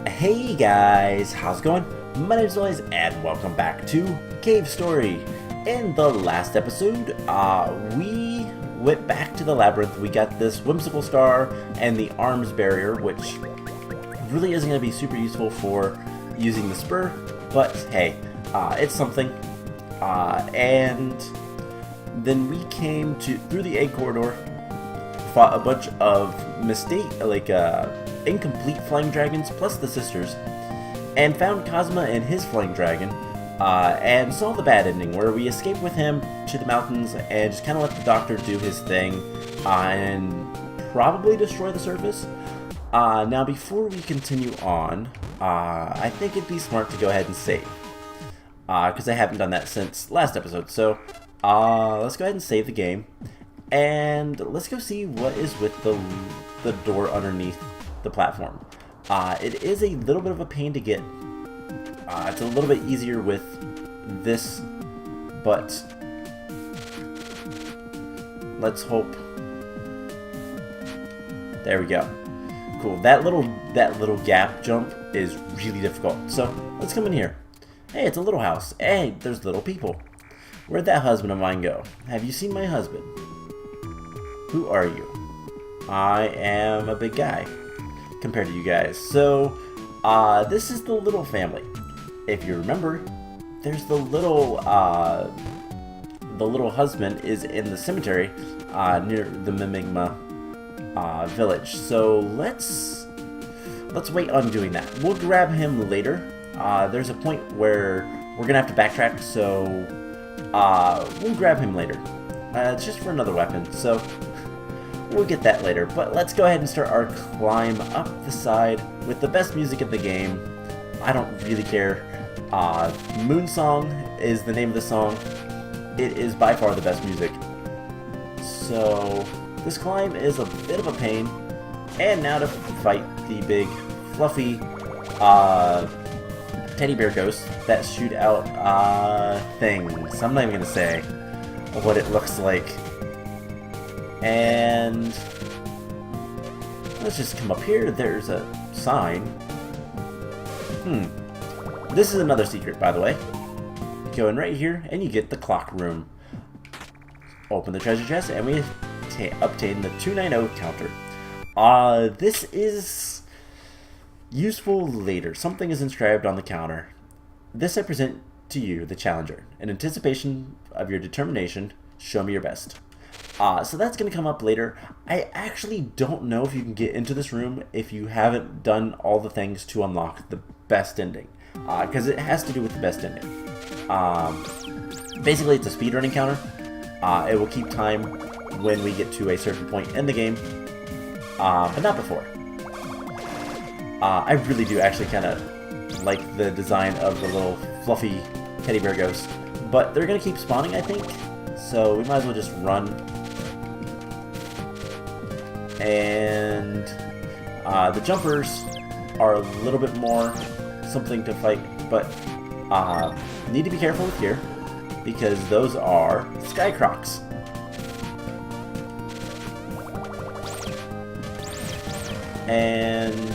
Hey guys, how's it going? My name is Elias and welcome back to Cave Story. In the last episode, we went back to the labyrinth. We got this whimsical star and the arms barrier, which really isn't going to be super useful for using the spur, but hey, it's something. And then we came through the egg corridor, fought a bunch of incomplete flying dragons plus the sisters, and found Cosma and his flying dragon, and saw the bad ending where we escaped with him to the mountains and just kind of let the doctor do his thing and probably destroy the surface. Now before we continue on, I think it'd be smart to go ahead and save, because I haven't done that since last episode. So let's go ahead and save the game, and let's go see what is with the door underneath the platform. It is a little bit of a pain to get. It's a little bit easier with this, but let's hope. There we go. Cool. That little gap jump is really difficult. So let's come in here. Hey, it's a little house. Hey, there's little people. Where'd that husband of mine go? Have you seen my husband? Who are you? I am a big guy compared to you guys. So, this is the little family. If you remember, there's the little husband is in the cemetery near the Mimigma village. So let's wait on doing that. We'll grab him later. There's a point where we're gonna have to backtrack, so we'll grab him later. It's just for another weapon, so we'll get that later, but let's go ahead and start our climb up the side with the best music in the game. I don't really care. Moon Song is the name of the song. It is by far the best music. So this climb is a bit of a pain. And now to fight the big fluffy teddy bear ghosts that shoot out things. I'm not even gonna say what it looks like. And let's just come up here. There's a sign. This is another secret, by the way. Go in right here, and you get the clock room. Open the treasure chest, and we obtain the 290 counter. This is useful later. Something is inscribed on the counter. This I present to you, the challenger. In anticipation of your determination, show me your best. So that's going to come up later. I actually don't know if you can get into this room if you haven't done all the things to unlock the best ending. Because it has to do with the best ending. Basically, it's a speedrunning counter. It will keep time when we get to a certain point in the game, but not before. I really do actually kind of like the design of the little fluffy teddy bear ghost. But they're going to keep spawning, I think. So we might as well just run. And the jumpers are a little bit more something to fight, but need to be careful with here because those are sky crocs. And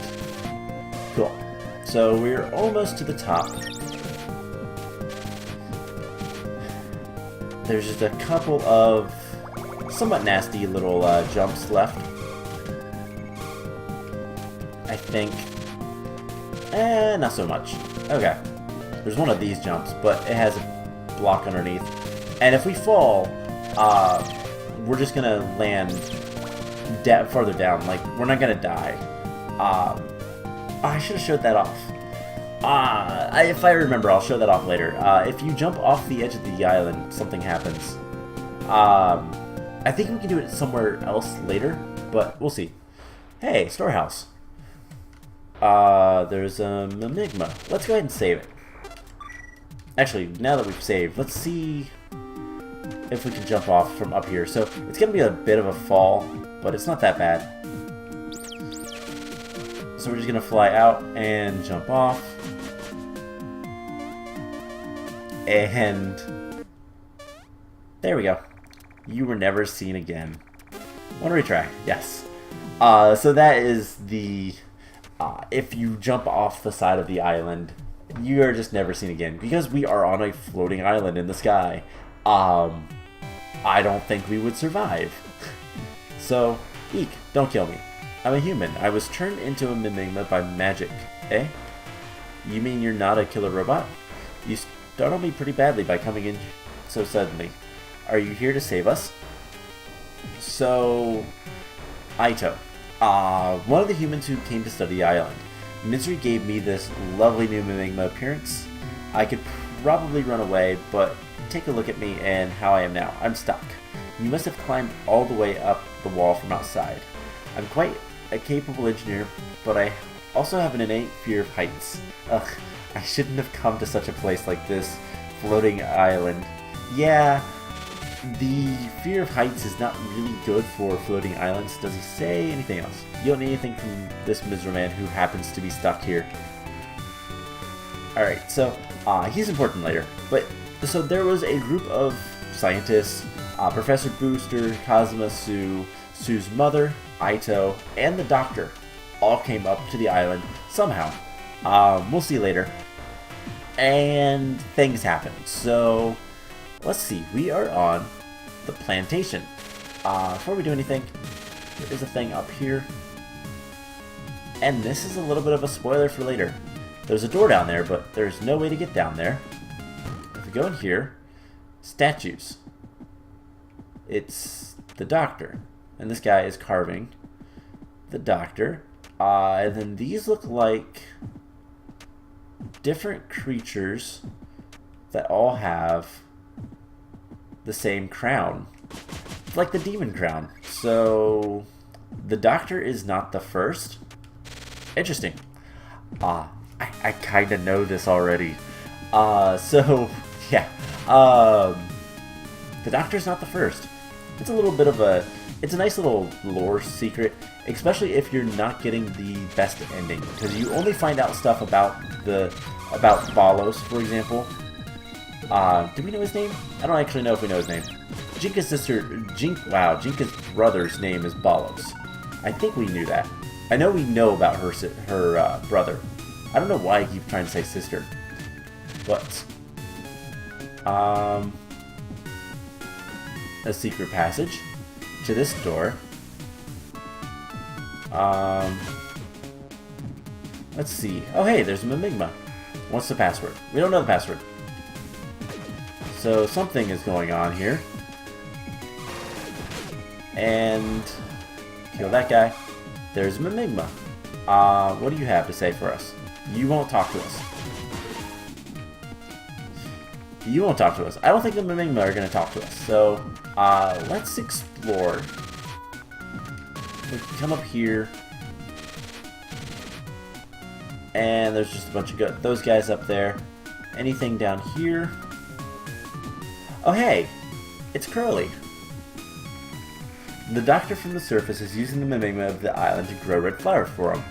cool. So we're almost to the top. There's just a couple of somewhat nasty little jumps left, I think. Not so much. Okay. There's one of these jumps, but it has a block underneath. And if we fall, we're just gonna land farther down. Like, we're not gonna die. I should have showed that off. If I remember, I'll show that off later. If you jump off the edge of the island, something happens. I think we can do it somewhere else later, but we'll see. Hey, storehouse. There's a Mimigma. Let's go ahead and save it. Actually, now that we've saved, let's see if we can jump off from up here. So, it's gonna be a bit of a fall, but it's not that bad. So we're just gonna fly out and jump off. And there we go. You were never seen again. Want to retry? Yes. So that is the if you jump off the side of the island, you are just never seen again. Because we are on a floating island in the sky, I don't think we would survive. So, eek, don't kill me. I'm a human. I was turned into a Mimigma by magic. Eh? You mean you're not a killer robot? You startled me pretty badly by coming in so suddenly. Are you here to save us? So, Aito, one of the humans who came to study the island. Misery gave me this lovely new Mimigma appearance. I could probably run away, but take a look at me and how I am now. I'm stuck. You must have climbed all the way up the wall from outside. I'm quite a capable engineer, but I also have an innate fear of heights. Ugh, I shouldn't have come to such a place like this floating island. Yeah, the fear of heights is not really good for floating islands. Does he say anything else? You don't need anything from this miserable man who happens to be stuck here. Alright, so he's important later. But so there was a group of scientists, Professor Booster, Kazuma, Sue's mother, Aito, and the doctor all came up to the island somehow. We'll see later. And things happened. So let's see. We are on the plantation. Before we do anything, there is a thing up here. And this is a little bit of a spoiler for later. There's a door down there, but there's no way to get down there. If we go in here, statues. It's the doctor. And this guy is carving the doctor. And then these look like different creatures that all have the same crown. It's like the demon crown. So the doctor is not the first. Interesting. I kind of know this already. So yeah. The doctor's not the first. It's a little bit of a... It's a nice little lore secret, especially if you're not getting the best ending, because you only find out stuff about Balos, for example. Do we know his name? I don't actually know if we know his name. Jinka's brother's name is Balos. I think we knew that. I know we know about her brother. I don't know why I keep trying to say sister, but a secret passage to this door. Let's see. Oh hey, there's a Mimigma. What's the password? We don't know the password. So something is going on here. And kill that guy. There's a Mimigma. What do you have to say for us? You won't talk to us. You won't talk to us. I don't think the Mimigma are going to talk to us. So, let's explore. We can come up here. And there's just a bunch of those guys up there. Anything down here? Oh, hey! It's Curly. The doctor from the surface is using the Mimigma of the island to grow red flowers for him.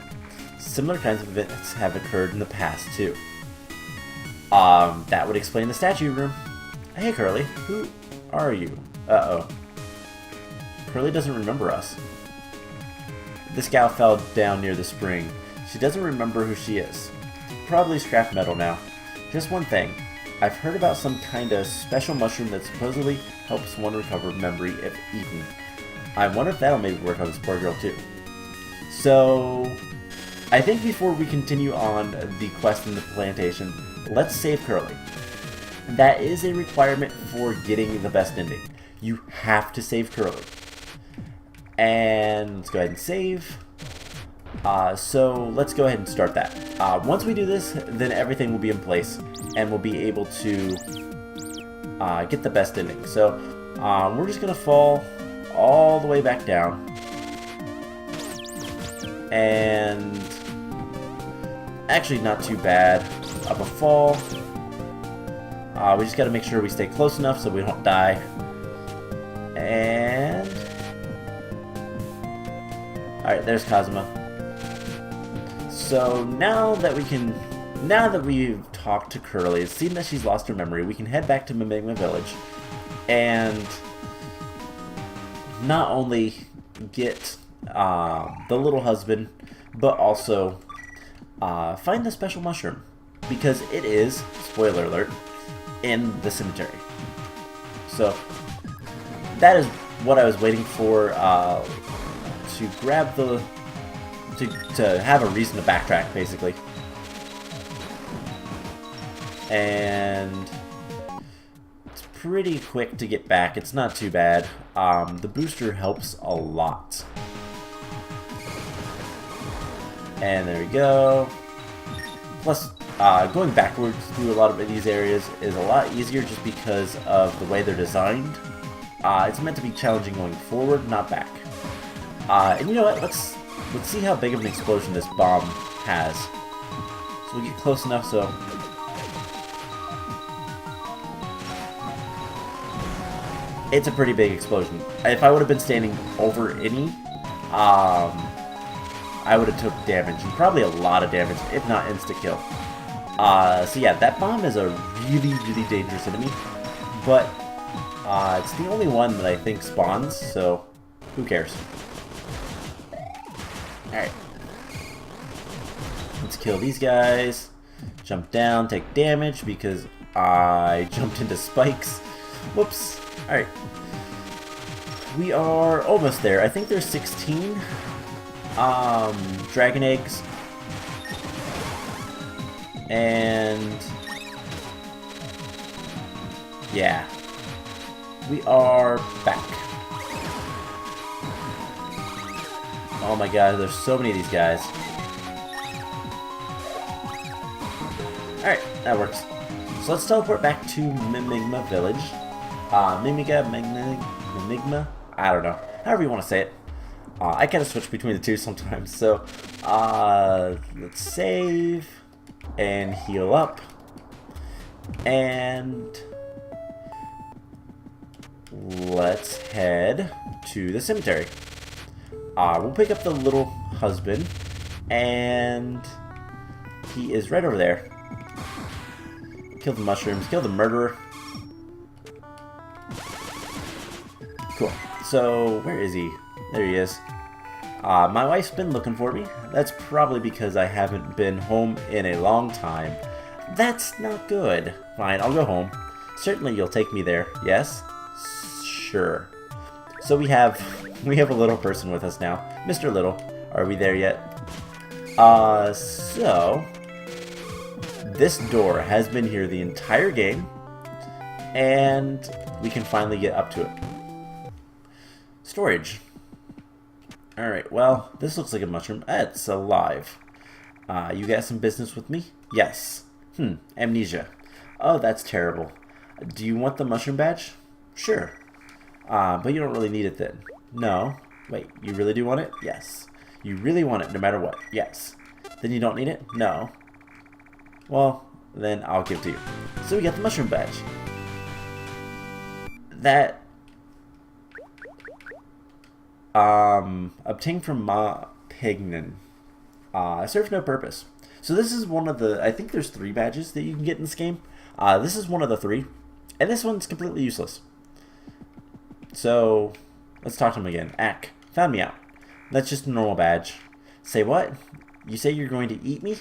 Similar kinds of events have occurred in the past, too. That would explain the statue room. Hey, Curly, who are you? Uh-oh. Curly doesn't remember us. This gal fell down near the spring. She doesn't remember who she is. Probably scrap metal now. Just one thing. I've heard about some kind of special mushroom that supposedly helps one recover memory if eaten. I wonder if that'll maybe work on this poor girl too. So, I think before we continue on the quest in the plantation, let's save Curly. That is a requirement for getting the best ending. You have to save Curly. And let's go ahead and save. So let's go ahead and start that. Once we do this, then everything will be in place and we'll be able to get the best ending. So we're just going to fall all the way back down. And actually not too bad of a fall. We just got to make sure we stay close enough so we don't die. And alright, there's Kazuma. So now that we've talked to Curly, it seems that she's lost her memory, we can head back to Mimigma Village and not only get the little husband, but also find the special mushroom, because it is, spoiler alert, in the cemetery. So that is what I was waiting for, to grab the, to have a reason to backtrack, basically. And it's pretty quick to get back. It's not too bad. The booster helps a lot. And there we go. Plus, going backwards through a lot of these areas is a lot easier just because of the way they're designed. It's meant to be challenging going forward, not back. And you know what? Let's see how big of an explosion this bomb has. So we get close enough so... It's a pretty big explosion. If I would have been standing over any, I would have took damage, and probably a lot of damage, if not insta-kill. So yeah, that bomb is a really, really dangerous enemy, but it's the only one that I think spawns, so who cares? Alright. Let's kill these guys. Jump down, take damage, because I jumped into spikes. Whoops. Alright. We are almost there. I think there's 16 dragon eggs. And yeah. We are back. Oh my god, there's so many of these guys. Alright, that works. So let's teleport back to Mimigma Village. Mimigma? I don't know. However you want to say it. I kind of switch between the two sometimes. So, let's save and heal up. And let's head to the cemetery. We'll pick up the little husband, and he is right over there. Kill the mushrooms, kill the murderer. Cool. So, where is he? There he is. My wife's been looking for me. That's probably because I haven't been home in a long time. That's not good. Fine, I'll go home. Certainly you'll take me there, yes? Sure. So we have a little person with us now. Mr. Little. Are we there yet? So this door has been here the entire game, and we can finally get up to it. Storage. Alright, well, this looks like a mushroom. It's alive. You got some business with me? Yes. Amnesia. Oh, that's terrible. Do you want the mushroom badge? Sure. But you don't really need it then. No. Wait, you really do want it? Yes. You really want it no matter what? Yes. Then you don't need it? No. Well, then I'll give it to you. So we got the mushroom badge. That... obtained from Ma Pignon. Serves no purpose. So this is one of the... I think there's 3 badges that you can get in this game. This is one of the 3. And this one's completely useless. So, let's talk to him again. Ack, found me out. That's just a normal badge. Say what? You say you're going to eat me?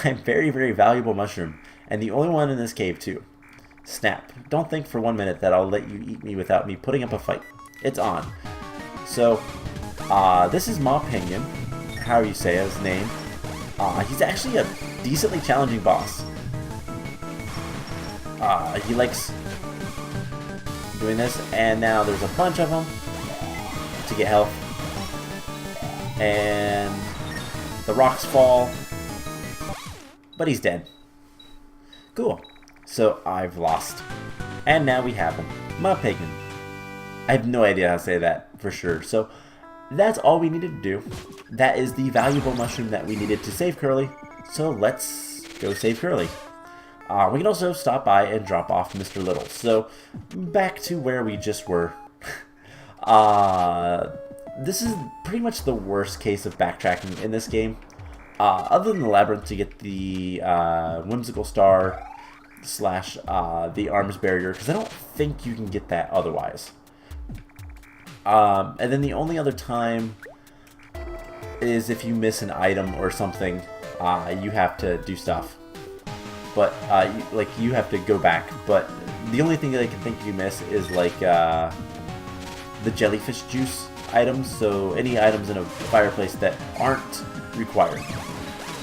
I'm very, very valuable mushroom. And the only one in this cave, too. Snap. Don't think for 1 minute that I'll let you eat me without me putting up a fight. It's on. So, this is Ma Pignon, how you say his name. He's actually a decently challenging boss. He likes doing this, and now there's a bunch of them to get health. And the rocks fall, but he's dead. Cool. So I've lost. And now we have him. Ma Pignon. I have no idea how to say that for sure. So that's all we needed to do. That is the valuable mushroom that we needed to save Curly. So let's go save Curly. We can also stop by and drop off Mr. Little. So back to where we just were. This is pretty much the worst case of backtracking in this game. Other than the labyrinth to get the whimsical star / the arms barrier, because I don't think you can get that otherwise. And then the only other time is if you miss an item or something. you have to do stuff. But, you have to go back. But the only thing that I can think you miss is, like, the jellyfish juice items. So any items in a fireplace that aren't required.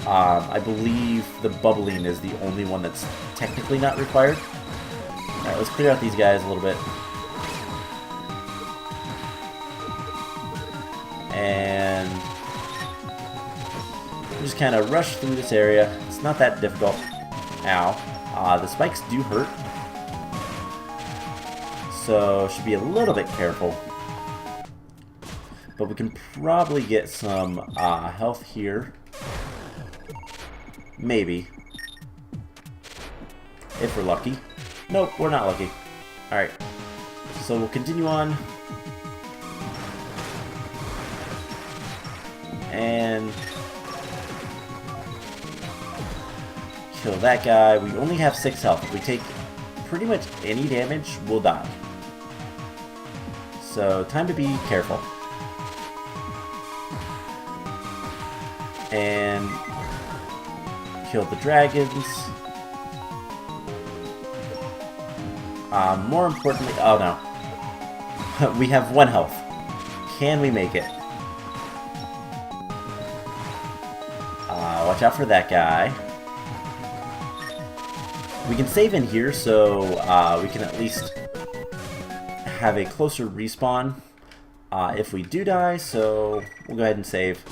I believe the bubbling is the only one that's technically not required. Alright, let's clear out these guys a little bit. And just kind of rush through this area. It's not that difficult. Ow. The spikes do hurt. So, should be a little bit careful. But we can probably get some health here. Maybe. If we're lucky. Nope, we're not lucky. Alright. So we'll continue on. And kill that guy. We only have 6 health. If we take pretty much any damage, we'll die. So, time to be careful. And kill the dragons. More importantly, oh no. We have 1 health. Can we make it? Watch out for that guy. We can save in here, so we can at least have a closer respawn if we do die, so we'll go ahead and save.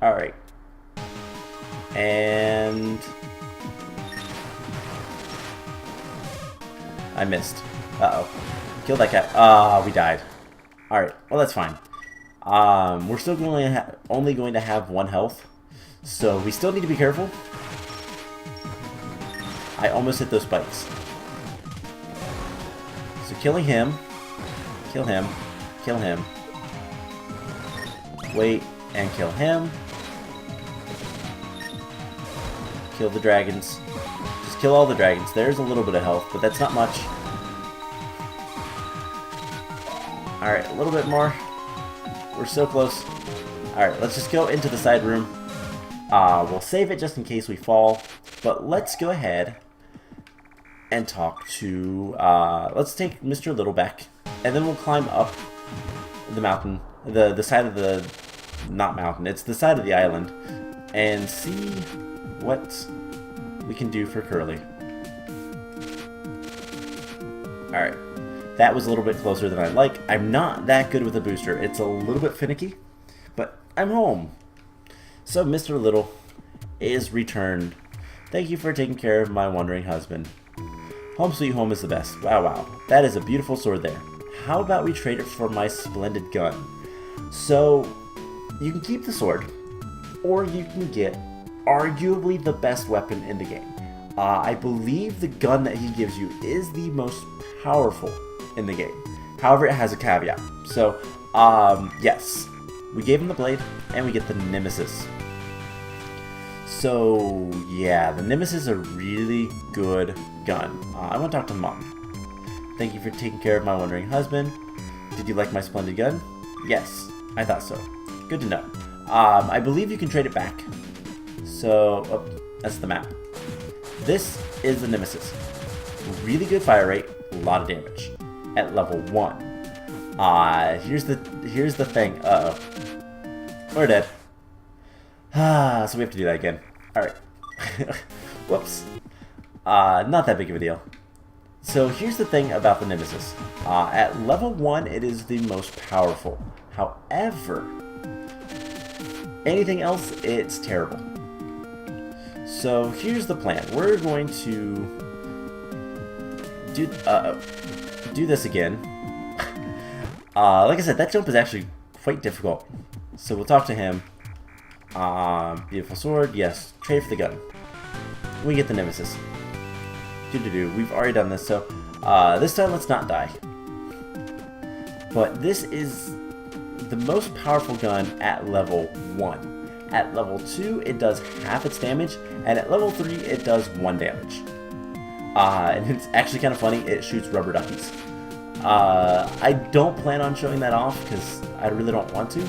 Alright. And I missed. Uh-oh. Killed that guy. We died. Alright, well that's fine. We're still only going to have 1 health, so we still need to be careful. I almost hit those spikes. So killing him. Kill him. Kill him. Wait, and kill him. Kill the dragons. Just kill all the dragons. There's a little bit of health, but that's not much. Alright, a little bit more. We're so close. Alright, let's just go into the side room. We'll save it just in case we fall. But let's go ahead and talk to... let's take Mr. Little back. And then we'll climb up the mountain. The side of the... Not mountain. It's the side of the island. And see what we can do for Curly. Alright. That was a little bit closer than I'd like. I'm not that good with a booster. It's a little bit finicky. But I'm home. So Mr. Little is returned. Thank you for taking care of my wandering husband. Home sweet home is the best. Wow, wow. That is a beautiful sword there. How about we trade it for my splendid gun? So, you can keep the sword, or you can get arguably the best weapon in the game. I believe the gun that he gives you is the most powerful in the game. However, it has a caveat. So, yes. We gave him the blade, and we get the Nemesis. So, yeah, the Nemesis is a really good gun. I want to talk to Mom. Thank you for taking care of my wandering husband. Did you like my splendid gun? Yes, I thought so. Good to know. I believe you can trade it back. So, oh, that's the map. This is the Nemesis. Really good fire rate, a lot of damage. At level 1. Here's the thing. Uh-oh. We're dead. So we have to do that again. Alright. Whoops. Not that big of a deal. So here's the thing about the Nemesis. At level 1, it is the most powerful. However, anything else, it's terrible. So here's the plan. We're going to do this again. Like I said, that jump is actually quite difficult. So we'll talk to him. Beautiful sword, yes. Trade for the gun. We get the Nemesis. We've already done this, so this time let's not die. But this is the most powerful gun at level 1. At level 2, it does half its damage, and at level 3, it does 1 damage. And it's actually kind of funny, it shoots rubber duckies. I don't plan on showing that off, because I really don't want to.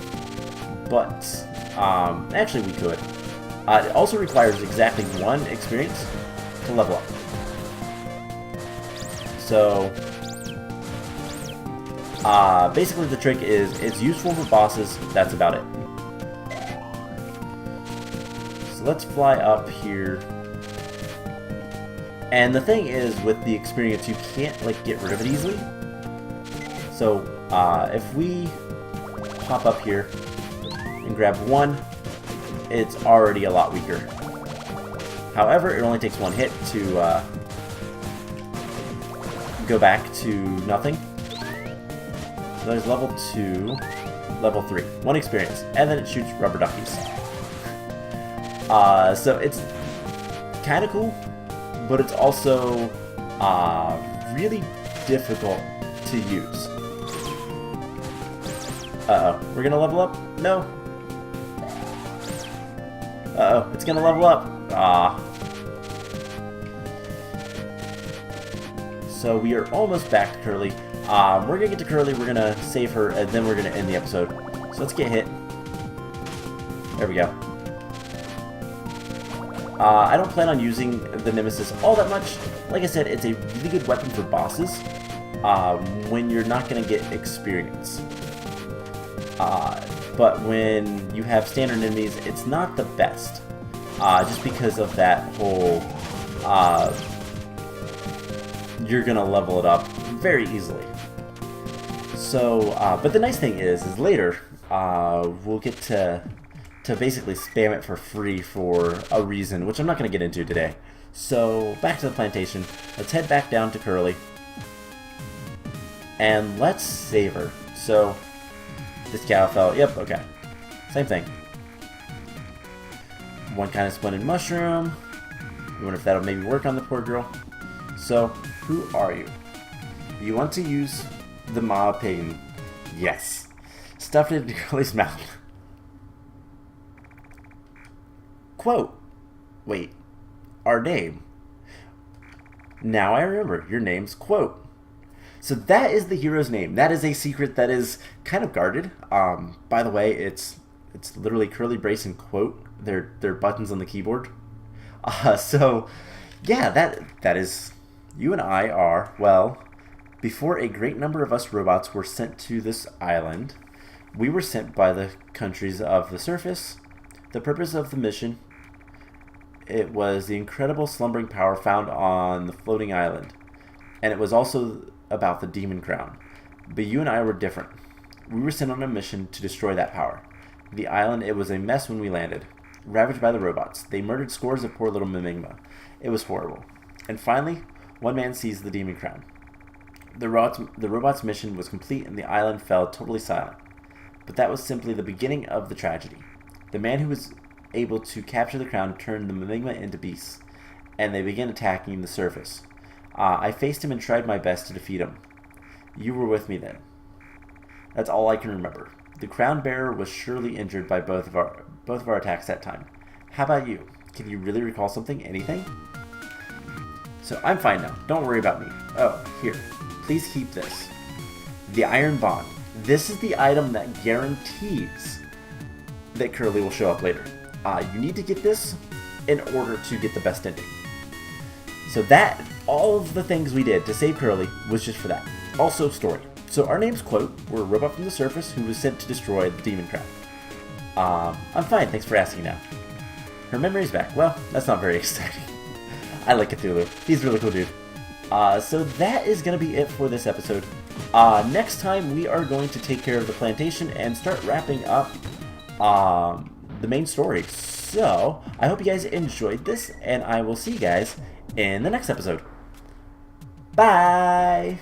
But, actually we could. It also requires exactly 1 experience to level up. So, basically the trick is it's useful for bosses, that's about it. So let's fly up here. And the thing is, with the experience, you can't like get rid of it easily. So, if we pop up here and grab 1, it's already a lot weaker. However, it only takes 1 hit to go back to nothing. So there's level 2, level 3, 1 experience, and then it shoots rubber duckies. So it's kind of cool, but it's also really difficult to use. Uh-oh, we're gonna level up? No. Uh-oh, it's gonna level up. So we are almost back to Curly. We're gonna get to Curly, we're gonna save her, and then we're gonna end the episode. So let's get hit. There we go. I don't plan on using the Nemesis all that much. Like I said, it's a really good weapon for bosses when you're not gonna get experience. But when you have standard enemies, it's not the best. Just because of that whole, you're gonna level it up very easily. So, but the nice thing is later, we'll get to basically spam it for free for a reason, which I'm not gonna get into today. So, back to the plantation. Let's head back down to Curly. And let's save her. So, this cow fell. Yep, okay. Same thing. 1 kind of splendid mushroom. I wonder if that'll maybe work on the poor girl. So, who are you? You want to use the Ma Pignon. Yes. Stuffed it into Curly's mouth. Quote. Wait. Our name. Now I remember. Your name's Quote. So that is the hero's name. That is a secret that is kind of guarded. By the way, it's literally Curly, Brace, and Quote. They're buttons on the keyboard. So yeah, that is. You and I are, well, before a great number of us robots were sent to this island, we were sent by the countries of the surface. The purpose of the mission, it was the incredible slumbering power found on the floating island. And it was also about the demon crown. But you and I were different. We were sent on a mission to destroy that power. The island, it was a mess when we landed. Ravaged by the robots. They murdered scores of poor little Mimigma. It was horrible. And finally, one man seized the demon crown. The robot's mission was complete and the island fell totally silent. But that was simply the beginning of the tragedy. The man who was able to capture the crown turned the Mimigma into beasts, and they began attacking the surface. I faced him and tried my best to defeat him. You were with me then. That's all I can remember. The crown bearer was surely injured by both of our attacks that time. How about you? Can you really recall something? Anything? So I'm fine now. Don't worry about me. Oh, here. Please keep this. The Iron Bond. This is the item that guarantees that Curly will show up later. You need to get this in order to get the best ending. So that, all of the things we did to save Curly was just for that. Also, story. So our name's Quote. We're a robot from the surface who was sent to destroy the demon crown. I'm fine, thanks for asking now. Her memory's back. Well, that's not very exciting. I like Cthulhu. He's a really cool dude. So that is going to be it for this episode. Next time we are going to take care of the plantation and start wrapping up the main story. So I hope you guys enjoyed this, and I will see you guys in the next episode. Bye!